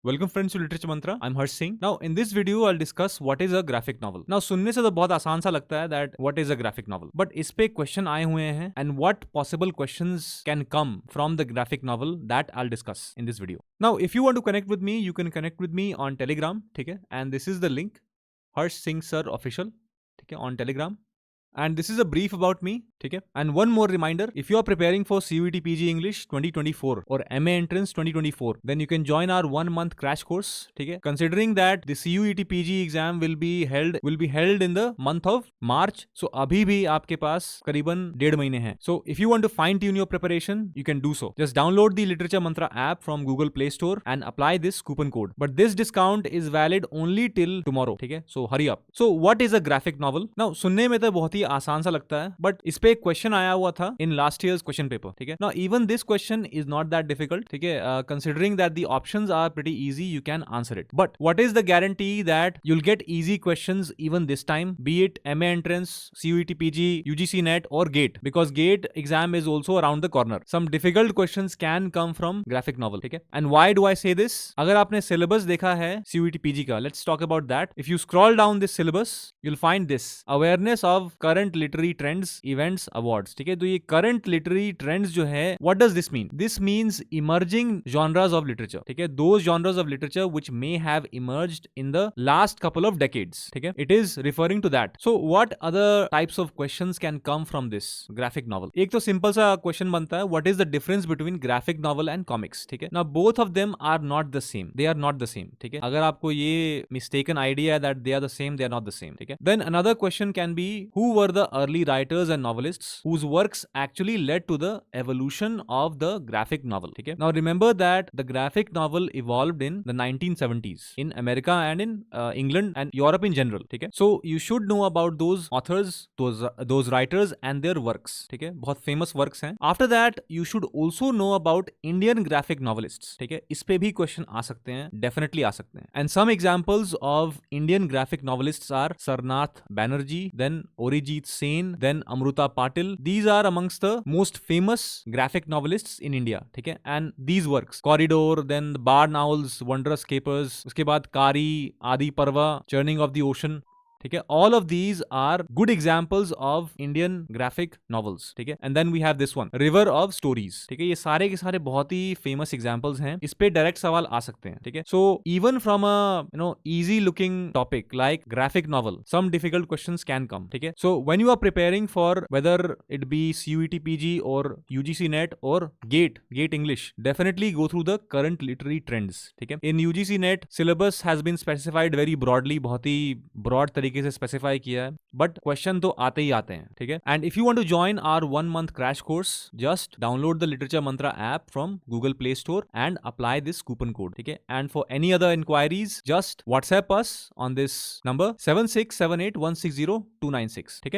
Welcome friends to Literature Mantra. I'm Harsh Singh. Now in this video I'll discuss what is a graphic novel. Now सुनने से तो बहुत आसान सा लगता है that what is a graphic novel. But इस पे question आए हुए हैं and what possible questions can come from the graphic novel that I'll discuss in this video. Now if you want to connect with me, you can connect with me on Telegram, ठीक है? And this is the link, Harsh Singh Sir Official, ठीक है? On Telegram. And this is a brief about me, ठीक है? And one more reminder, if you are preparing for CUET PG English 2024 or MA Entrance 2024, then you can join our 1-month crash course, ठीक है? Considering that the CUET PG exam will be held in the month of March, so अभी भी आपके पास करीबन 1.5 महीने हैं. So if you want to fine tune your preparation, you can do so. Just download the Literature Mantra app from Google Play Store and apply this coupon code. But this discount is valid only till tomorrow, ठीक है? So hurry up. So what is a graphic novel? Now सुनने में तो बहुत ही आसान सा लगता है, बट इस पे एक क्वेश्चन आया हुआ था in last years question paper, ठीक है? Now even this question is not that difficult, ठीक है? Considering that the options are pretty easy, you can answer it. But what is the guarantee that you'll get easy questions even this time, be it MA entrance, CUET PG, UGC-NET or GATE, because GATE exam is also around the corner. Some difficult questions can come from graphic novel, ठीक है? And why do I say this? अगर आपने syllabus देखा है CUET PG का, let's talk about that. If you scroll down this syllabus, you'll find this awareness of current literary trends, events, awards, ठीक है? तो ये current literary trends जो है, what does this mean? This means emerging genres of literature, ठीक है? Those genres of literature which may have emerged in the last couple of decades, ठीक है? It is referring to that. So what other types of questions can come from this graphic novel? एक तो simple सा question बनता है, what is the difference between graphic novel and comics, ठीक है? Now both of them are not the same. They are not the same, ठीक है? अगर आपको ये mistaken idea है that they are the same, they are not the same, ठीक है? Then another question can be, who were the early writers and novelists whose works actually led to the evolution of the graphic novel, ठीक है? Now remember that the graphic novel evolved in the 1970s in America and in England and Europe in general, ठीक है? So you should know about those authors, those writers and their works, ठीक है? बहुत famous works हैं. After that you should also know about Indian graphic novelists, ठीक है? इस पे भी question आ सकते हैं, definitely आ सकते हैं. And some examples of Indian graphic novelists are Sarnath Banerjee, then Arijit Sen, then Amruta Patil. These are amongst the most famous graphic novelists in India, ठीक है? And these works, Corridor, then the Barn Owls, Wondrous Capers, उसके बाद कारी, आदि पर्वा, Churning of the Ocean, ठीक है? All of these are good examples of Indian graphic novels, ठीक है? And then we have this one, River of Stories, ठीक है? ये सारे के सारे बहुत ही famous examples हैं. इस पे direct सवाल आ सकते हैं, ठीक है? So even from a easy looking topic like graphic novel, some difficult questions can come, ठीक है? So when you are preparing for whether it be CUET PG or UGC-NET or GATE English, definitely go through the current literary trends, ठीक है? In UGC-NET syllabus has been specified very broadly, बहुत ही broad तरीके से specify किया है, but question तो आते ही आते हैं, ठीक है? And if you want to join our 1-month crash course, just download the literature mantra app from Google Play Store and apply this coupon code, ठीक है? And for any other inquiries just WhatsApp us on this number 7678160296, ठीक है?